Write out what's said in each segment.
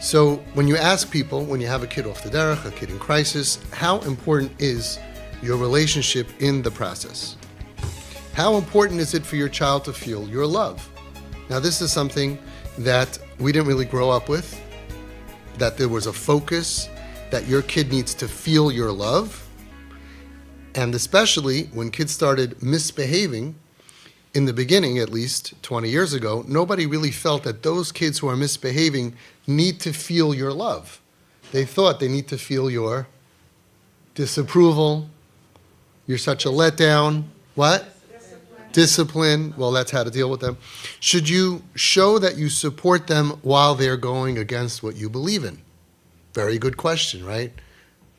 So when you ask people, when you have a kid off the derech, a kid in crisis, how important is your relationship in the process? How important is it for your child to feel your love? Now, this is something that we didn't really grow up with, that there was a focus that your kid needs to feel your love. And especially when kids started misbehaving, in the beginning, at least 20 years ago, nobody really felt that those kids who are misbehaving need to feel your love. They thought they need to feel your disapproval, you're such a letdown. What? Discipline. Well, that's how to deal with them. Should you show that you support them while they're going against what you believe in? Very good question, right?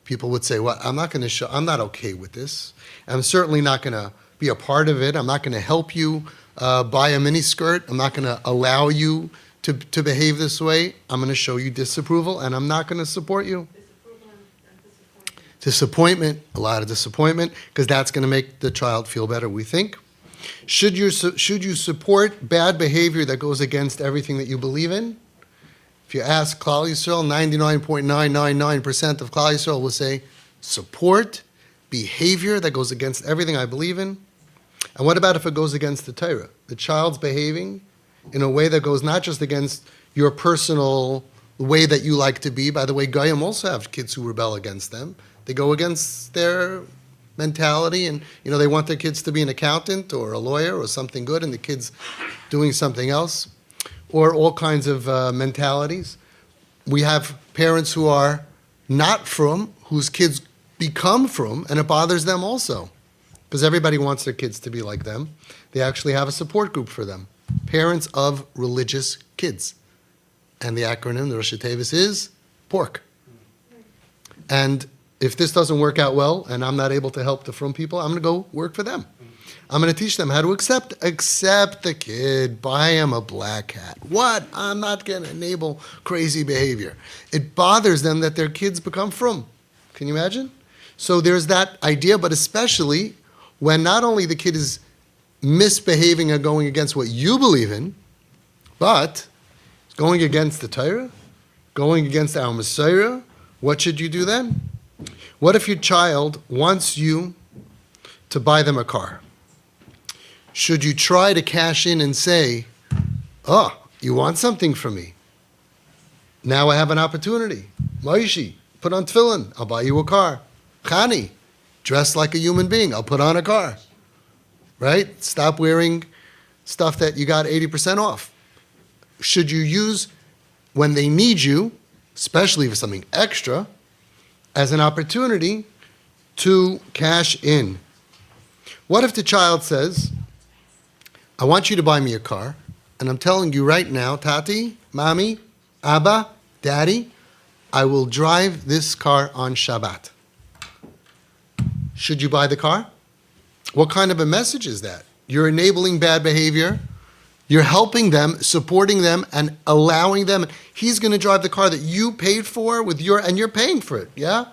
People would say, well, I'm not okay with this. I'm certainly not going to be a part of it. I'm not going to help you buy a miniskirt. I'm not going to allow you to behave this way. I'm going to show you disapproval, and I'm not going to support you. Disappointment, a lot of disappointment, because that's going to make the child feel better, we think. Should you support bad behavior that goes against everything that you believe in? If you ask Klal Yisrael, 99.999% of Klal Yisrael will say, support behavior that goes against everything I believe in. And what about if it goes against the Torah? The child's behaving in a way that goes not just against your personal way that you like to be. By the way, Goyim also have kids who rebel against them. They go against their mentality, and they want their kids to be an accountant or a lawyer or something good, and the kid's doing something else, or all kinds of mentalities. We have parents who are not from, whose kids become from, and it bothers them also, because everybody wants their kids to be like them. They actually have a support group for them, parents of religious kids. And the acronym, the Rosh Tevis, is PORK. And if this doesn't work out well, and I'm not able to help the frum people, I'm going to go work for them. I'm going to teach them how to accept the kid, buy him a black hat. What? I'm not going to enable crazy behavior. It bothers them that their kids become frum. Can you imagine? So there's that idea, but especially when not only the kid is misbehaving and going against what you believe in, but going against the Torah, going against our Messiah, what should you do then? What if your child wants you to buy them a car? Should you try to cash in and say, oh, you want something from me? Now I have an opportunity. Moishi, put on tefillin, I'll buy you a car. Chani, dress like a human being, I'll put on a car. Right? Stop wearing stuff that you got 80% off. Should you use, when they need you, especially for something extra, as an opportunity to cash in? What if the child says, I want you to buy me a car, and I'm telling you right now, Tati, Mommy, Abba, Daddy, I will drive this car on Shabbat. Should you buy the car? What kind of a message is that? You're enabling bad behavior. You're helping them, supporting them, and allowing them. He's going to drive the car that you paid for and you're paying for it, yeah?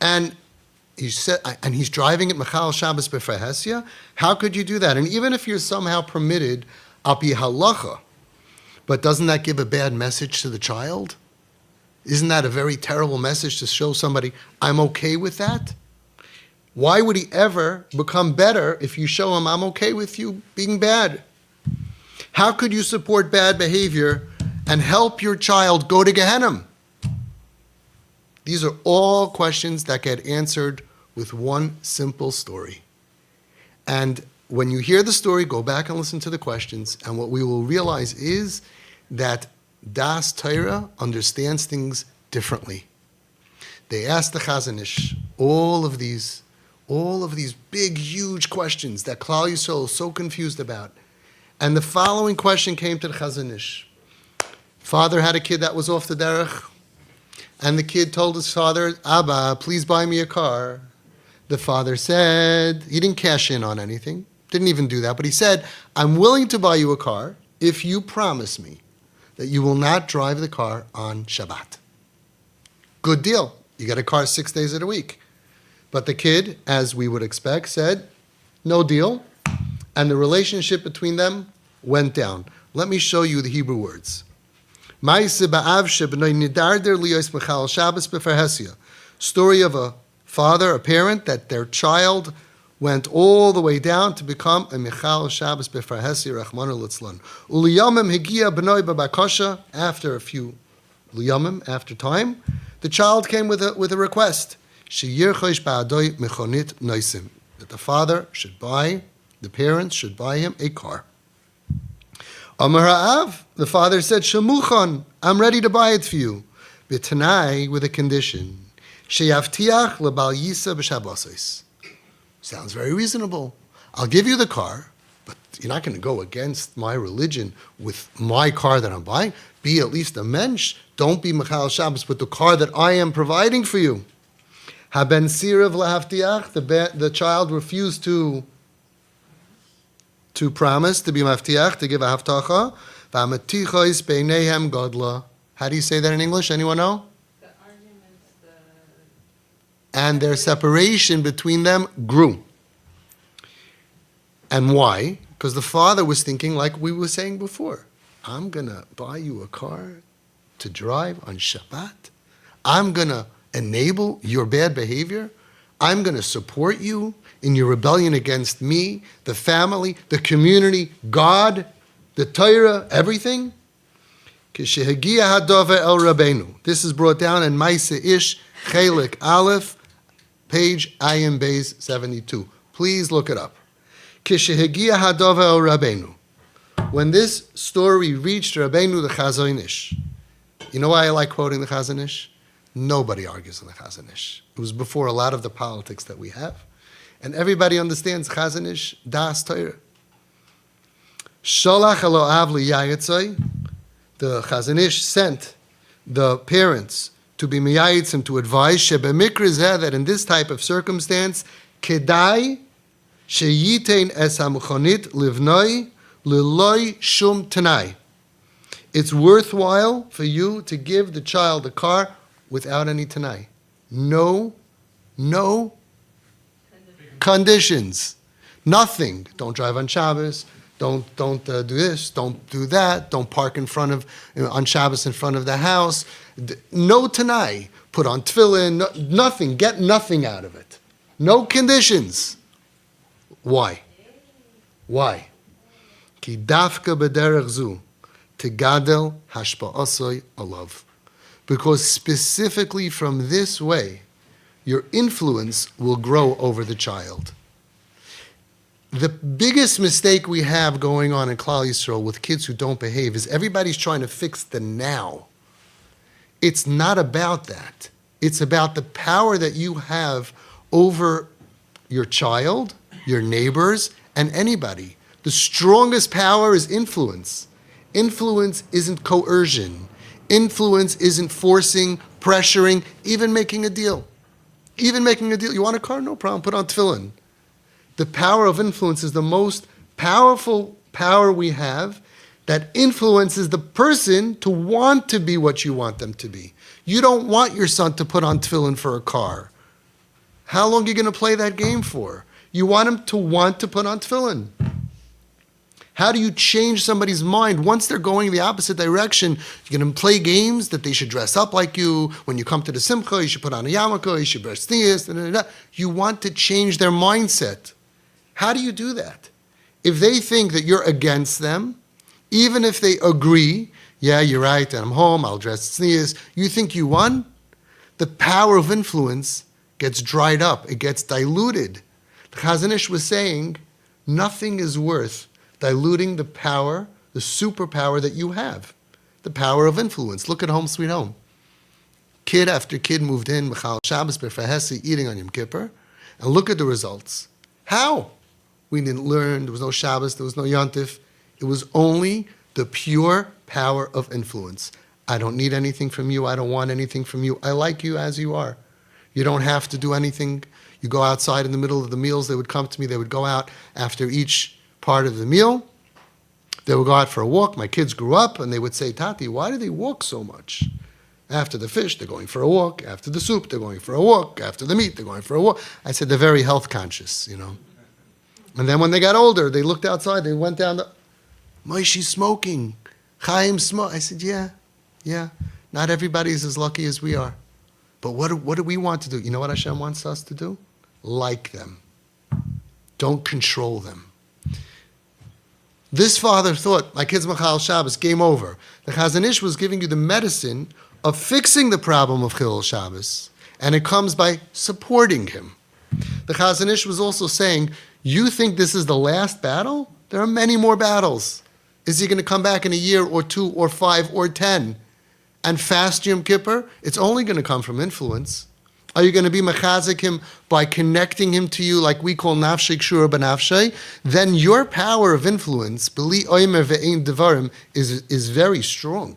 And he said, and he's driving it Mechal Shabbos B'Frehesia. How could you do that? And even if you're somehow permitted, al pi halacha, but doesn't that give a bad message to the child? Isn't that a very terrible message to show somebody, I'm okay with that? Why would he ever become better if you show him, I'm okay with you being bad? How could you support bad behavior and help your child go to Gehenna? These are all questions that get answered with one simple story. And when you hear the story, go back and listen to the questions, and what we will realize is that Das Torah understands things differently. They asked the CHAZON ISH all of these big, huge questions that Klal Yisrael is so confused about. And the following question came to the CHAZON ISH. Father had a kid that was off the derech, and the kid told his father, Abba, please buy me a car. The father said, he didn't cash in on anything, didn't even do that, but he said, I'm willing to buy you a car if you promise me that you will not drive the car on Shabbat. Good deal. You get a car 6 days of the week. But the kid, as we would expect, said, no deal. And the relationship between them went down. Let me show you the Hebrew words. Story of a father, a parent, that their child went all the way down to become a Michal Shabbos Befarhesia Rachmana Litzlan. Uliyamim Higia B'noi Babakosha, after a few liyamim, after time, the child came with a request. Sheyirchosh Ba'adoi Mechonit Noisim. That the parents should buy him a car. Amar Ha'av, the father said, Shemuchon, I'm ready to buy it for you. B'tanai, with a condition. Sheyavtiach L'bal Yisa B'Shabbosos. Sounds very reasonable. I'll give you the car, but you're not going to go against my religion with my car that I'm buying. Be at least a mensch. Don't be Michal Shabbos with the car that I am providing for you. Haben sirav lahavtiach, the child refused to promise, to be maftiach, to give a haftacha. V'amatichois beinehem godla. How do you say that in English? Anyone know? The arguments, and their separation between them grew. And why? Because the father was thinking, like we were saying before, I'm going to buy you a car to drive on Shabbat. I'm going to enable your bad behavior. I'm going to support you in your rebellion against me, the family, the community, God, the Torah, everything. This is brought down in Maaseh Ish, Chelik Aleph, page Ayin Beis 72. Please look it up. When this story reached Rabbeinu the CHAZON Ish, you know why I like quoting the CHAZON Ish? Nobody argues on the CHAZON Ish. It was before a lot of the politics that we have. And everybody understands CHAZON Ish, Das Torah. Sholach elo av liyayitzai. The CHAZON Ish sent the parents to be miyayitzim, to advise shebemikra zeh, that in this type of circumstance, kedai sheyitein es hamuchonit livnoi liloi shum tanai. It's worthwhile for you to give the child a car without any tanai. No conditions. Nothing. Don't drive on Shabbos. Don't do this. Don't do that. Don't park in front of on Shabbos in front of the house. No tanai. Put on tefillin. Nothing. Get nothing out of it. No conditions. Why? Ki dafka b'derech zu tegadel hashpa'asoi alav. Because specifically from this way, your influence will grow over the child. The biggest mistake we have going on in Klal Yisrael with kids who don't behave is everybody's trying to fix the now. It's not about that. It's about the power that you have over your child, your neighbors, and anybody. The strongest power is influence. Influence isn't coercion. Influence isn't forcing, pressuring, even making a deal. You want a car? No problem. Put on tefillin. The power of influence is the most powerful power we have that influences the person to want to be what you want them to be. You don't want your son to put on tefillin for a car. How long are you going to play that game for? You want him to want to put on tefillin. How do you change somebody's mind once they're going the opposite direction? You're going to play games that they should dress up like you. When you come to the simcha, you should put on a yarmulke, you should wear tznius. You want to change their mindset. How do you do that? If they think that you're against them, even if they agree, yeah, you're right, and I'm home, I'll dress tznius, you think you won? The power of influence gets dried up. It gets diluted. The CHAZON Ish was saying, nothing is worth diluting the power, the superpower that you have, the power of influence. Look at Home Sweet Home. Kid after kid moved in, Michal Shabbos B'Fahesi, eating on Yom Kippur, and look at the results. How? We didn't learn, there was no Shabbos, there was no Yontif. It was only the pure power of influence. I don't need anything from you, I don't want anything from you, I like you as you are. You don't have to do anything. You go outside in the middle of the meals, they would come to me, they would go out after each part of the meal. They would go out for a walk. My kids grew up and they would say, Tati, why do they walk so much? After the fish, they're going for a walk. After the soup, they're going for a walk. After the meat, they're going for a walk. I said, they're very health conscious, And then when they got older, they looked outside, they went down Moishe's smoking. Chaim smoke. I said, yeah. Yeah, not everybody's as lucky as we are. But what do we want to do? You know what Hashem wants us to do? Like them. Don't control them. This father thought, my kid's Machal Shabbos, game over. The CHAZON ISH was giving you the medicine of fixing the problem of Chilul Shabbos, and it comes by supporting him. The CHAZON ISH was also saying, you think this is the last battle? There are many more battles. Is he going to come back in a year or 2 or 5 or 10 and fast Yom Kippur? It's only going to come from influence. Are you going to be mechazik him by connecting him to you like we call nafshei kshura b'nafshei? Then your power of influence, b'li oimer ve'ein devarim, is very strong.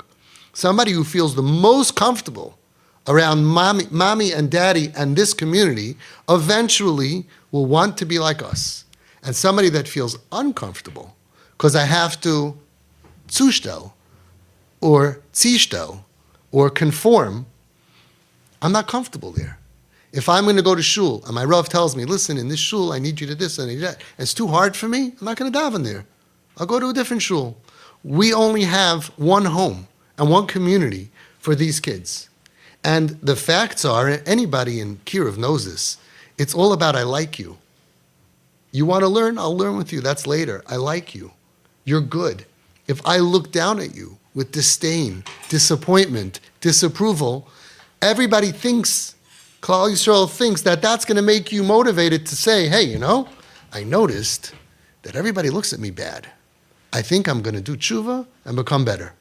Somebody who feels the most comfortable around mommy and daddy and this community eventually will want to be like us. And somebody that feels uncomfortable because I have to zustel or zistel or conform, I'm not comfortable there. If I'm going to go to shul and my Rav tells me, listen, in this shul I need you to this and I need that, and it's too hard for me, I'm not going to daven there. I'll go to a different shul. We only have one home and one community for these kids. And the facts are, anybody in Kirov knows this, it's all about I like you. You want to learn? I'll learn with you. That's later. I like you. You're good. If I look down at you with disdain, disappointment, disapproval, everybody thinks, Klal Yisrael thinks that that's going to make you motivated to say, hey, you know, I noticed that everybody looks at me bad. I think I'm going to do tshuva and become better.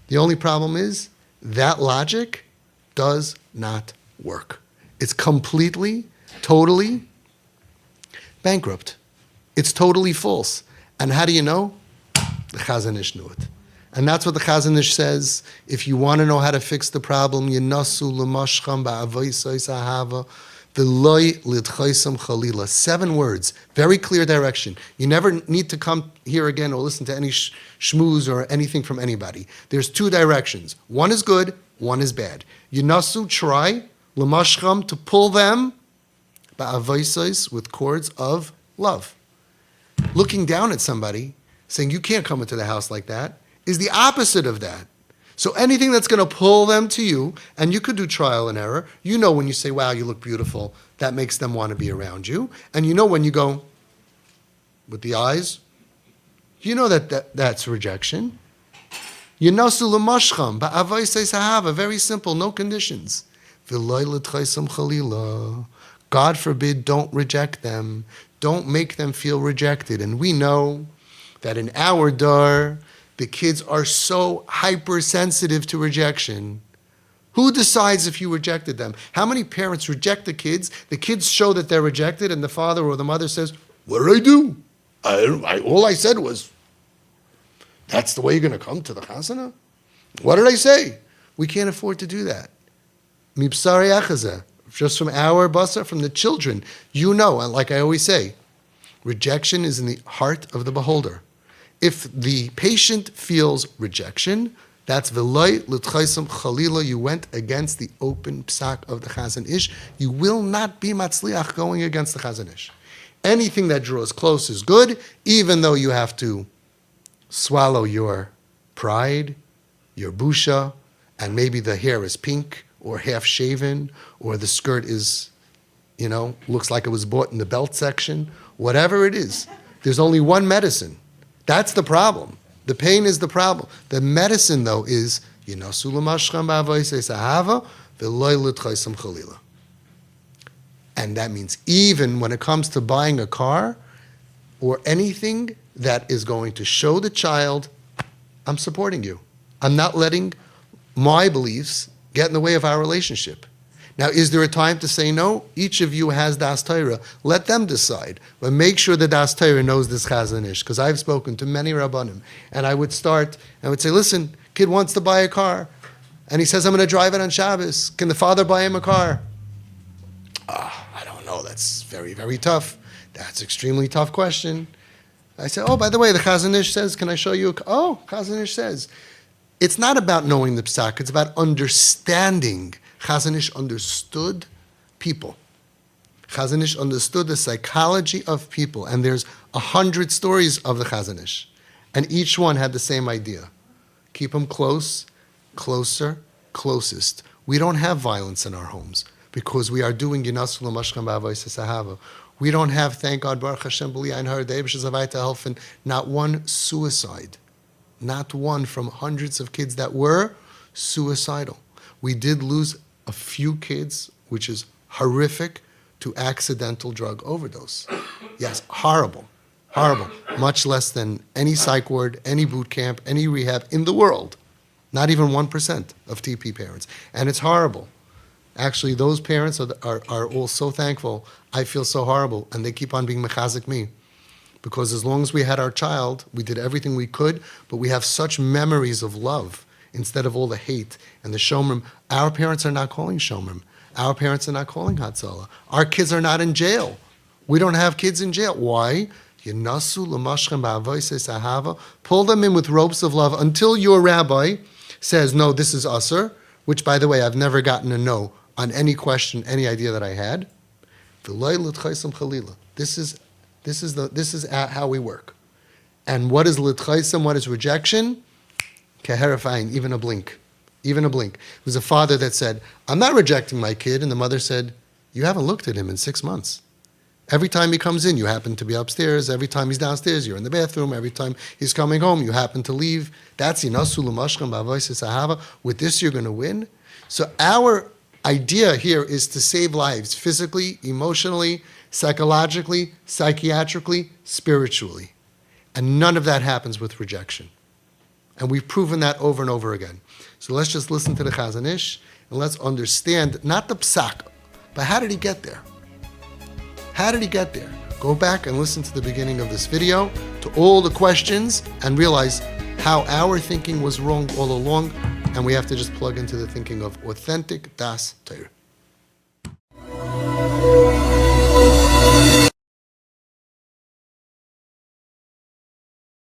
The only problem is that logic does not work. It's completely, totally bankrupt. It's totally false. And how do you know? The CHAZON ISH knew it. And that's what the CHAZON ISH says. If you want to know how to fix the problem, Yinasu l'mashcham ba'avoisais ahava v'loi lidchaisam chalila. 7 words, very clear direction. You never need to come here again or listen to any shmooze or anything from anybody. There's 2 directions. One is good, one is bad. Yinasu, try, l'mashcham, to pull them ba'avoisais, with cords of love. Looking down at somebody, saying you can't come into the house like that, is the opposite of that. So anything that's going to pull them to you, and you could do trial and error. You know when you say, wow, you look beautiful, that makes them want to be around you. And you know when you go with the eyes, you know that's rejection. Yinasu l'mashcham ba'avoisei sahava, very simple, no conditions. V'loi l'tchaisam chalila. God forbid, don't reject them. Don't make them feel rejected. And we know that in our dar, the kids are so hypersensitive to rejection. Who decides if you rejected them? How many parents reject the kids show that they're rejected, and the father or the mother says, what did I do? All I said was, that's the way you're going to come to the chasana? What did I say? We can't afford to do that. Mipsari achazeh. Just from our basa, from the children, you know, and like I always say, rejection is in the heart of the beholder. If the patient feels rejection, that's v'loi l'tchaisam chalila, you went against the open psak of the CHAZON ISH. You will not be matzliach going against the CHAZON ISH. Anything that draws close is good, even though you have to swallow your pride, your busha, and maybe the hair is pink, or half shaven, or the skirt is, looks like it was bought in the belt section. Whatever it is, there's only one medicine. That's the problem. The pain is the problem. The medicine, though, is Yinasu l'mashcham ba'avoisei sahava v'loi l'tchaisam chalila. And that means even when it comes to buying a car or anything that is going to show the child, I'm supporting you. I'm not letting my beliefs get in the way of our relationship. Now, is there a time to say no? Each of you has Das Torah. Let them decide. But make sure that Das Torah knows this CHAZON ISH, because I've spoken to many Rabbanim, and I would say, listen, kid wants to buy a car, and he says, I'm going to drive it on Shabbos. Can the father buy him a car? I don't know. That's very, very tough. That's an extremely tough question. I said, oh, by the way, the CHAZON ISH says, can I show you a car? Oh, CHAZON ISH says. It's not about knowing the psak. It's about understanding. CHAZON ISH understood people. CHAZON ISH understood the psychology of people. And there's 100 stories of the CHAZON ISH. And each one had the same idea. Keep them close. closest. We don't have violence in our homes because we are doing Yinasu L'Mashchem B'Avois Sahava. We don't have, thank God, Baruch Hashem, B'li Har Helfen, not one suicide. Not one from hundreds of kids that were suicidal. We did lose a few kids, which is horrific, to accidental drug overdose. Yes, horrible, horrible. Much less than any psych ward, any boot camp, any rehab in the world. Not even 1% of TP parents. And it's horrible. Actually, those parents are all so thankful. I feel so horrible, and they keep on being mechazik me. Because as long as we had our child, we did everything we could, but we have such memories of love instead of all the hate and the shomrim. Our parents are not calling shomrim. Our parents are not calling Hatzalah. Our kids are not in jail. We don't have kids in jail. Why? Yinasu l'mashchem ba'avois ahava. Pull them in with ropes of love until your rabbi says, no, this is usher, which, by the way, I've never gotten a no on any question, any idea that I had. This is how we work. And what is l'tchaisam? What is rejection? Keherifying, even a blink. Even a blink. It was a father that said, I'm not rejecting my kid. And the mother said, you haven't looked at him in 6 months. Every time he comes in, you happen to be upstairs. Every time he's downstairs, you're in the bathroom. Every time he's coming home, you happen to leave. That's Yinasu L'Mashchem B'Avois Sahava. With this, you're going to win. So our idea here is to save lives physically, emotionally, psychologically, psychiatrically, spiritually. And none of that happens with rejection. And we've proven that over and over again. So let's just listen to the CHAZON ISH and let's understand, not the psak, but how did he get there? How did he get there? Go back and listen to the beginning of this video, to all the questions, and realize how our thinking was wrong all along, and we have to just plug into the thinking of authentic Das Torah.